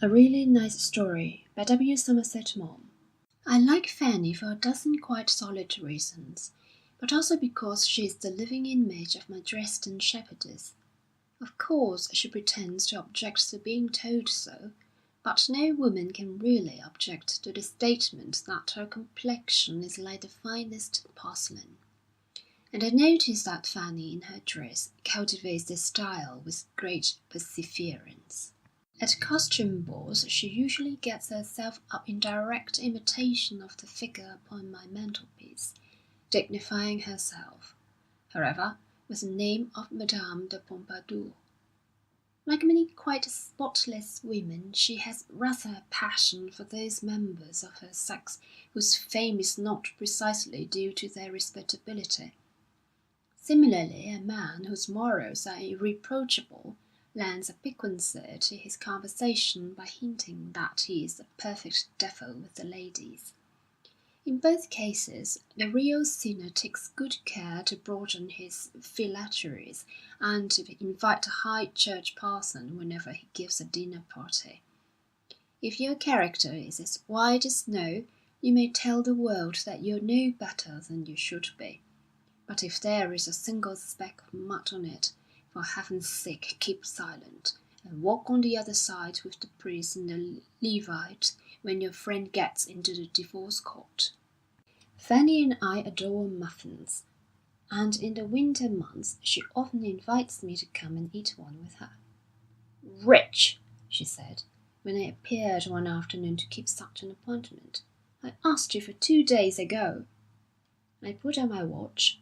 A Really Nice Story by W. Somerset Maugham. I like Fanny for a dozen quite solid reasons, but also because she is the living image of my Dresden shepherdess. Of course, she pretends to object to being told so, but no woman can really object to the statement that her complexion is like the finest porcelain. And I notice that Fanny, in her dress, cultivates this style with great perseverance. At costume balls she usually gets herself up in direct imitation of the figure upon my mantelpiece, dignifying herself, however, with the name of Madame de Pompadour. Like many quite spotless women, she has rather a passion for those members of her sex whose fame is not precisely due to their respectability. Similarly, a man whose morals are irreproachable lends a piquancy to his conversation by hinting that he is a perfect devil with the ladies. In both cases, the real sinner takes good care to broaden his phylacteries and to invite a high church parson whenever he gives a dinner party. If your character is as white as snow, you may tell the world that you're no better than you should be. But if there is a single speck of mud on it, for heaven's sake keep silent, and walk on the other side with the priest and the Levite when your friend gets into the divorce court. Fanny and I adore Muffins, and in the winter months she often invites me to come and eat one with her. "Rich," she said, when I appeared one afternoon to keep such an appointment. "I asked you for 2 days ago." I put on my watch.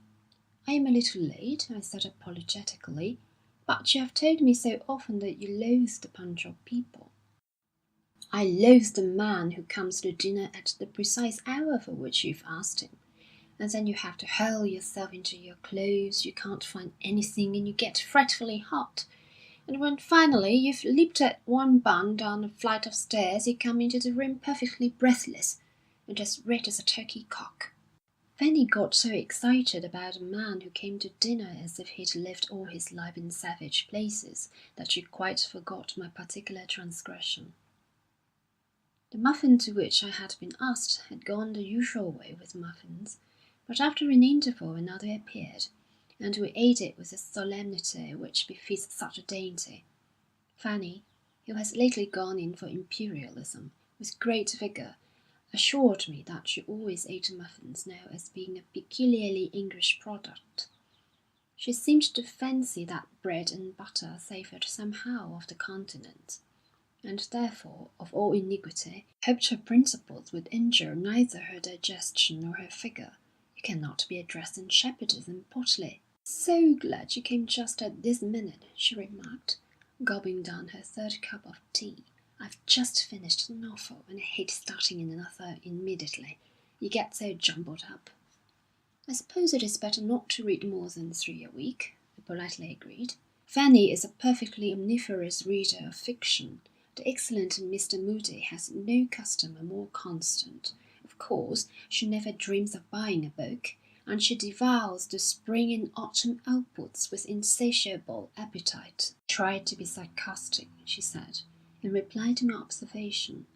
"I am a little late," I said apologetically, "but you have told me so often that you loathe the punctual people." "I loathe the man who comes to dinner at the precise hour for which you've asked him, and then you have to hurl yourself into your clothes, you can't find anything, and you get frightfully hot. And when finally you've leaped at one bound down a flight of stairs, you come into the room perfectly breathless, and as red as a turkey cock." Fanny got so excited about a man who came to dinner as if he'd lived all his life in savage places that she quite forgot my particular transgression. The muffin to which I had been asked had gone the usual way with muffins, but after an interval another appeared, and we ate it with the solemnity which befits such a dainty. Fanny, who has lately gone in for imperialism, with great vigour, assured me that she always ate muffins now as being a peculiarly English product. She seemed to fancy that bread and butter savoured somehow of the continent, and therefore, of all iniquity, hoped her principles would injure neither her digestion nor her figure. "You cannot be a Dresden shepherdess and portly." "So glad you came just at this minute," she remarked, gulping down her third cup of tea. "I've just finished a novel, and I hate starting in another immediately. You get so jumbled up." "I suppose it is better not to read more than 3 a week," I politely agreed. Fanny is a perfectly omnivorous reader of fiction. The excellent Mr. Moody has no customer more constant. Of course, she never dreams of buying a book, and she devours the spring and autumn outputs with insatiable appetite. "Try to be sarcastic," she said, in reply to my observation.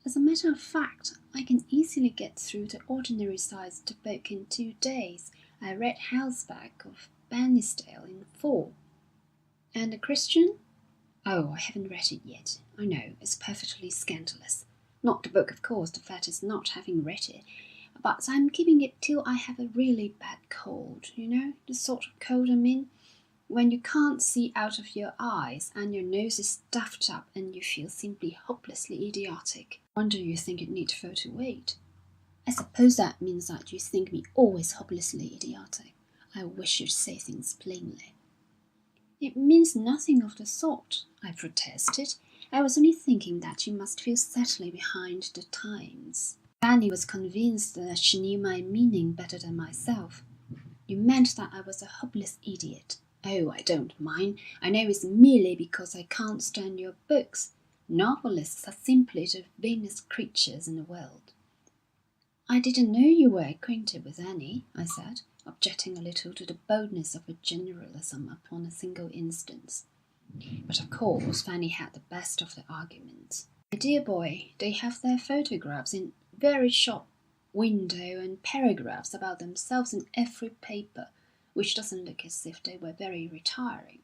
"As a matter of fact, I can easily get through the ordinary-sized book in 2 days. I read Houseback of Banisdale in 4. And The Christian? Oh, I haven't read it yet. I know, it's perfectly scandalous. Not the book, of course, the fact is not having read it. But I'm keeping it till I have a really bad cold, the sort of cold I mean, when you can't see out of your eyes and your nose is stuffed up and you feel simply hopelessly idiotic. Wonder you think it needful to wait." "I suppose that means that you think me always hopelessly idiotic. I wish you'd say things plainly." "It means nothing of the sort," I protested. "I was only thinking that you must feel sadly behind the times." Fanny was convinced that she knew my meaning better than myself. "You meant that I was a hopeless idiot." "Oh, I don't mind. I know it's merely because I can't stand your books. Novelists are simply the vainest creatures in the world." "I didn't know you were acquainted with any," I said, objecting a little to the boldness of her generalism upon a single instance. But of course Fanny had the best of the argument. My dear boy, they have their photographs in very shop window and paragraphs about themselves in every paper, which doesn't look as if they were very retiring.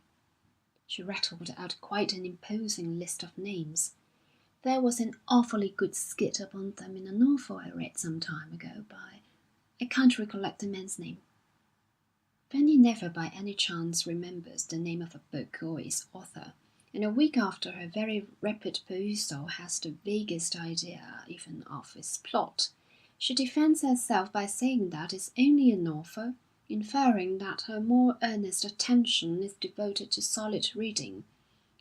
She rattled out quite an imposing list of names. There was an awfully good skit upon them in a novel I read some time ago by I can't recollect the man's name. Fanny never by any chance remembers the name of a book or its author, and a week after her very rapid perusal has the vaguest idea even of its plot. She defends herself by saying that it's only a novel, inferring that her more earnest attention is devoted to solid reading,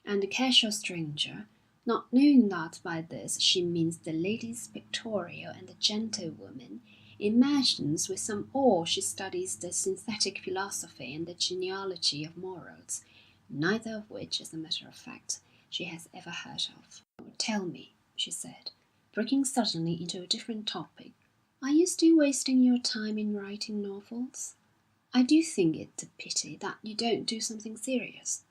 and the casual stranger, not knowing that by this she means the ladies pictorial and the gentlewoman, imagines with some awe she studies the synthetic philosophy and the genealogy of morals, neither of which, as a matter of fact, she has ever heard of. "Tell me," she said, breaking suddenly into a different topic, "are you still wasting your time in writing novels? I do think it a pity that you don't do something serious."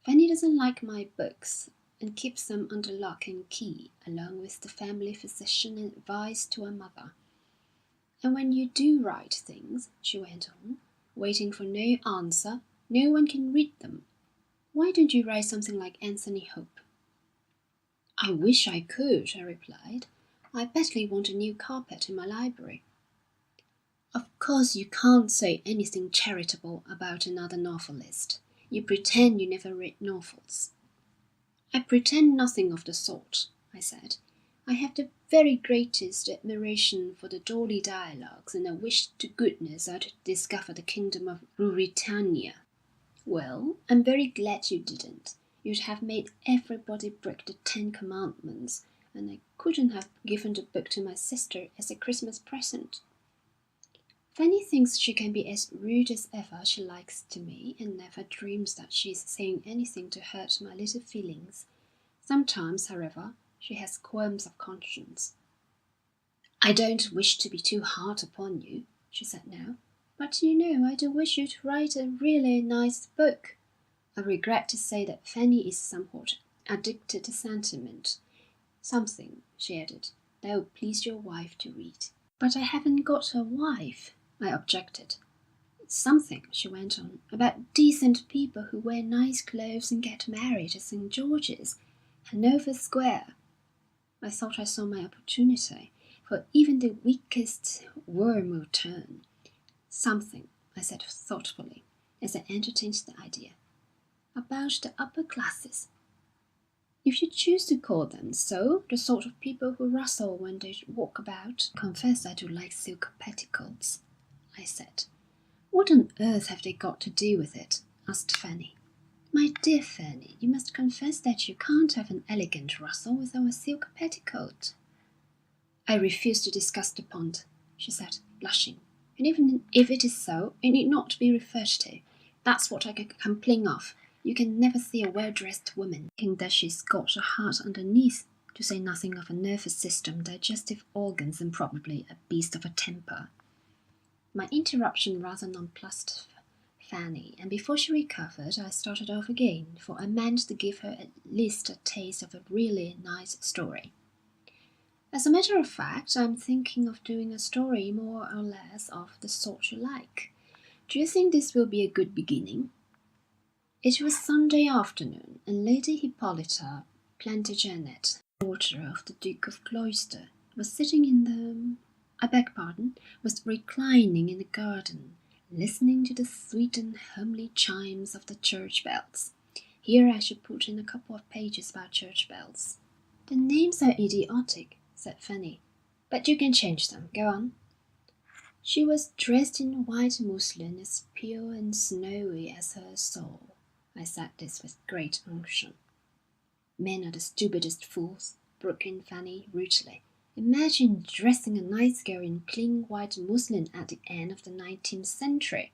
Fanny doesn't like my books, and keeps them under lock and key, along with the family physician and advice to her mother. "And when you do write things," she went on, waiting for no answer, "no one can read them. Why don't you write something like Anthony Hope?" "I wish I could," I replied. "I badly want a new carpet in my library." "Of course you can't say anything charitable about another novelist. You pretend you never read novels." "I pretend nothing of the sort," I said. "I have the very greatest admiration for the Dolly dialogues, and I wish to goodness I'd discover the kingdom of Ruritania." "Well, I'm very glad you didn't. You'd have made everybody break the 10 Commandments, and I couldn't have given the book to my sister as a Christmas present." Fanny thinks she can be as rude as ever she likes to me, and never dreams that she is saying anything to hurt my little feelings. Sometimes, however, she has qualms of conscience. "I don't wish to be too hard upon you," she said now, "but you know I do wish you to write a really nice book. I regret to say that Fanny is somewhat addicted to sentiment. Something," she added, "that will please your wife to read." "But I haven't got a wife," I objected. "Something," she went on, "about decent people who wear nice clothes and get married at St. George's, Hanover Square." I thought I saw my opportunity, for even the weakest worm will turn. "Something," I said thoughtfully, as I entertained the idea, "about the upper classes." "If you choose to call them so, the sort of people who rustle when they walk about." "Confess I do like silk petticoats," I said. "What on earth have they got to do with it?" asked Fanny. "My dear Fanny, you must confess that you can't have an elegant rustle without a silk petticoat." "I refuse to discuss the point," she said, blushing. "And even if it is so, it need not be referred to. That's what I can complain of. You can never see a well-dressed woman thinking that she's got a heart underneath, to say nothing of a nervous system, digestive organs, and probably a beast of a temper." My interruption rather nonplussed Fanny, and before she recovered I started off again, for I meant to give her at least a taste of a really nice story. "As a matter of fact, I'm thinking of doing a story more or less of the sort you like. Do you think this will be a good beginning?" It was Sunday afternoon, and Lady Hippolyta Plantagenet, daughter of the Duke of Gloucester, was sitting in was reclining in the garden, listening to the sweet and homely chimes of the church bells. Here I should put in a couple of pages about church bells. "The names are idiotic," said Fanny, "but you can change them. Go on." "She was dressed in white muslin as pure and snowy as her soul." I said this with great unction. "Men are the stupidest fools," broke in Fanny rudely. "Imagine dressing a nice girl in clean white muslin at the end of the 19th century.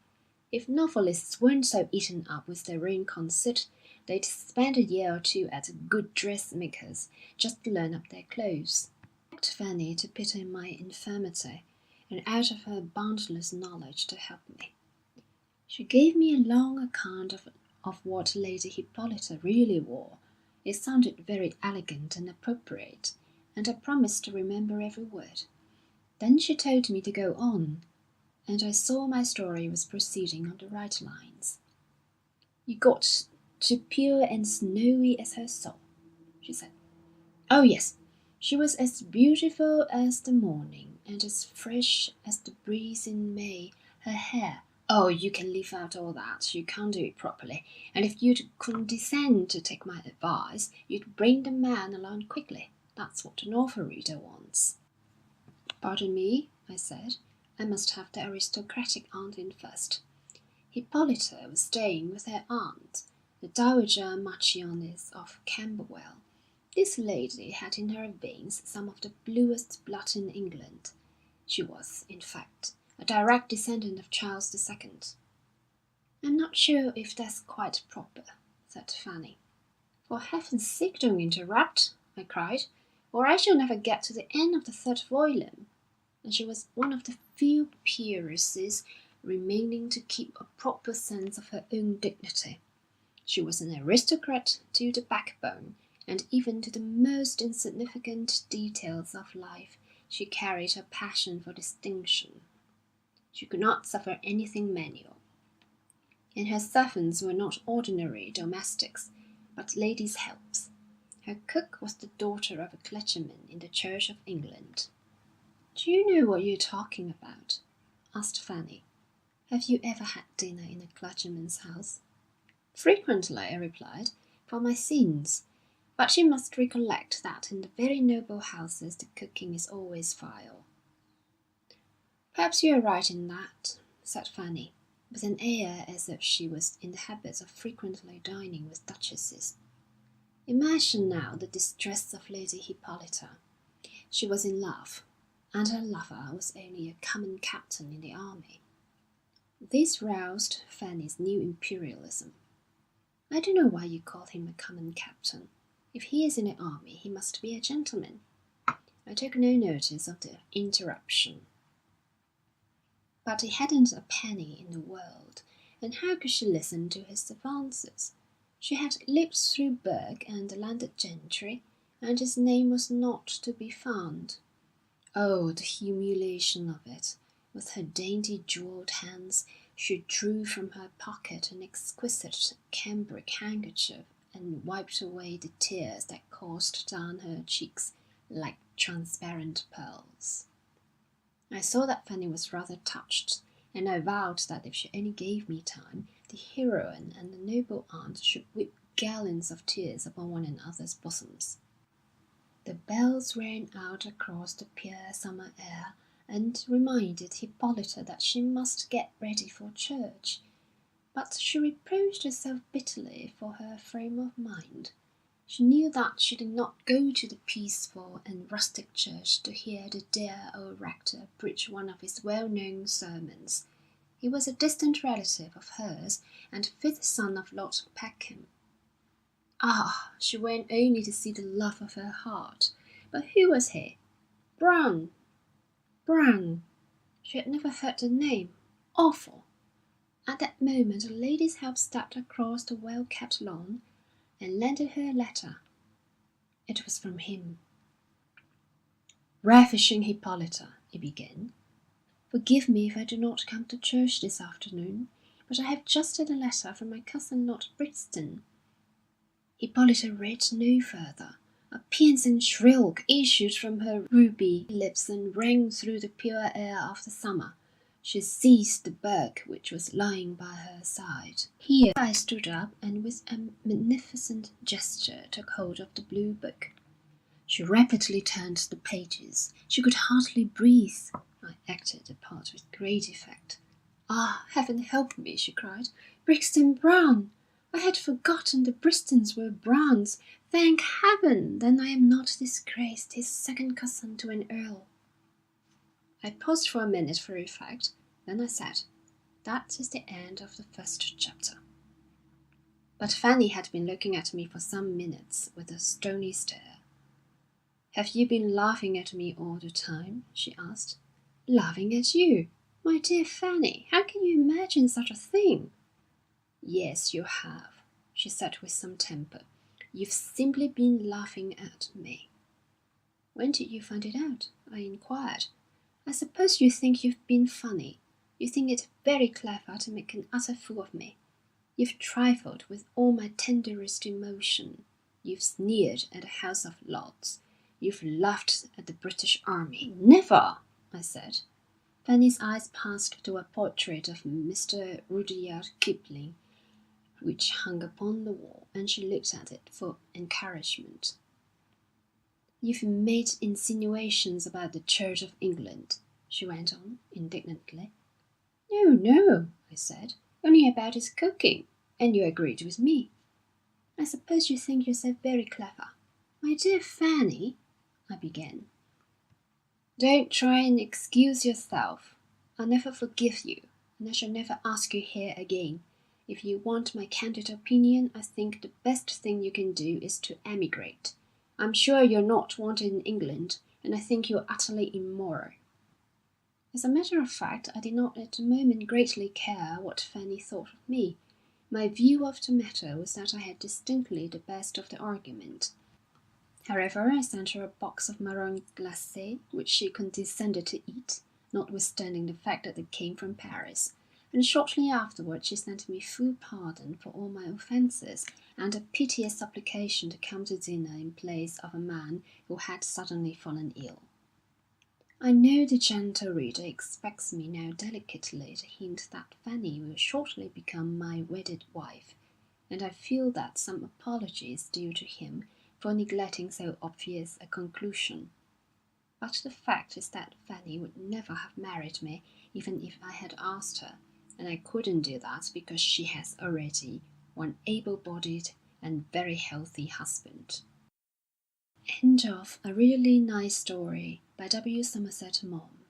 If novelists weren't so eaten up with their own conceit, they'd spend a year or two at good dressmakers just to learn up their clothes." I begged Fanny to pity my infirmity, and out of her boundless knowledge to help me. She gave me a long account of of what Lady Hippolyta really wore. It sounded very elegant and appropriate, and I promised to remember every word. Then she told me to go on, and I saw my story was proceeding on the right lines. "You got to pure and snowy as her soul," she said. "Oh, yes, she was as beautiful as the morning, and as fresh as the breeze in May. Her hair, oh, you can leave out all that. You can't do it properly. And if you'd condescend to take my advice, you'd bring the man along quickly. That's what the novel reader wants." "Pardon me," I said. "I must have the aristocratic aunt in first." Hippolyta was staying with her aunt, the Dowager Marchioness of Camberwell. This lady had in her veins some of the bluest blood in England. She was, in fact, a direct descendant of Charles II. "I'm not sure if that's quite proper," said Fanny. "For heaven's sake, don't interrupt," I cried, "or I shall never get to the end of the third volume." And she was one of the few peeresses remaining to keep a proper sense of her own dignity. She was an aristocrat to the backbone, and even to the most insignificant details of life she carried her passion for distinction. She could not suffer anything menial, and her servants were not ordinary domestics, but ladies' helps. Her cook was the daughter of a clergyman in the Church of England. "Do you know what you're talking about?" asked Fanny. "Have you ever had dinner in a clergyman's house?" "Frequently," I replied, "for my sins. But you must recollect that in the very noble houses the cooking is always vile." "Perhaps you are right in that," said Fanny, with an air as if she was in the habit of frequently dining with duchesses. "Imagine now the distress of Lady Hippolyta. She was in love, and her lover was only a common captain in the army." This roused Fanny's new imperialism. "I don't know why you call him a common captain. If he is in the army, he must be a gentleman." I took no notice of the interruption. But he hadn't a penny in the world, and how could she listen to his advances? She had lived through Burke and the landed gentry, and his name was not to be found. Oh, the humiliation of it! With her dainty jewelled hands, she drew from her pocket an exquisite cambric handkerchief and wiped away the tears that coursed down her cheeks like transparent pearls. I saw that Fanny was rather touched, and I vowed that if she only gave me time, the heroine and the noble aunt should weep gallons of tears upon one another's bosoms. The bells rang out across the pure summer air, and reminded Hippolyta that she must get ready for church. But she reproached herself bitterly for her frame of mind. She knew that she did not go to the peaceful and rustic church to hear the dear old rector preach one of his well-known sermons. He was a distant relative of hers, and fifth son of Lord Peckham. Ah, she went only to see the love of her heart. But who was he? Brown. Brown. She had never heard the name. Awful. At that moment a lady's help stepped across the well-kept lawn and lended her a letter. It was from him. "Ravishing Hippolyta," it began. "Forgive me if I do not come to church this afternoon, but I have just had a letter from my cousin Lord Brixton." Hippolyta read no further. A piercing shriek issued from her ruby lips and rang through the pure air of the summer. She seized the book which was lying by her side. Here I stood up and with a magnificent gesture took hold of the blue book. She rapidly turned the pages. She could hardly breathe. I acted the part with great effect. "Ah, heaven help me!" she cried. "Brixton Brown! I had forgotten the Bristons were Browns. Thank heaven! Then I am not disgraced, his second cousin to an earl." I paused for a minute for effect. Then I said, "That is the end of the first chapter." But Fanny had been looking at me for some minutes with a stony stare. "Have you been laughing at me all the time?" she asked. "Laughing at you? My dear Fanny, how can you imagine such a thing?" "Yes, you have. she said with some temper. "You've simply been laughing at me." "When did you find it out?" I inquired. "I suppose you think you've been funny. You think it very clever to make an utter fool of me. You've trifled with all my tenderest emotion. You've sneered at the House of Lords. You've laughed at the British Army." "Never!" I said. Fanny's eyes passed to a portrait of Mr. Rudyard Kipling, which hung upon the wall, and she looked at it for encouragement. "You've made insinuations about the Church of England," she went on, indignantly. "No, no," I said. "Only about its cooking. And you agreed with me." "I suppose you think yourself very clever." "My dear Fanny," I began. "Don't try and excuse yourself. I'll never forgive you, and I shall never ask you here again. If you want my candid opinion, I think the best thing you can do is to emigrate. I'm sure you're not wanted in England, and I think you're utterly immoral." As a matter of fact, I did not at the moment greatly care what Fanny thought of me. My view of the matter was that I had distinctly the best of the argument. However, I sent her a box of marrons glacés, which she condescended to eat, notwithstanding the fact that they came from Paris, and shortly afterwards she sent me full pardon for all my offences, and a piteous supplication to come to dinner in place of a man who had suddenly fallen ill. I know the gentle reader expects me now delicately to hint that Fanny will shortly become my wedded wife, and I feel that some apology is due to him for neglecting so obvious a conclusion. But the fact is that Fanny would never have married me even if I had asked her, and I couldn't do that because she has already one able-bodied and very healthy husband. End of A Really Nice Story by W. Somerset Maugham.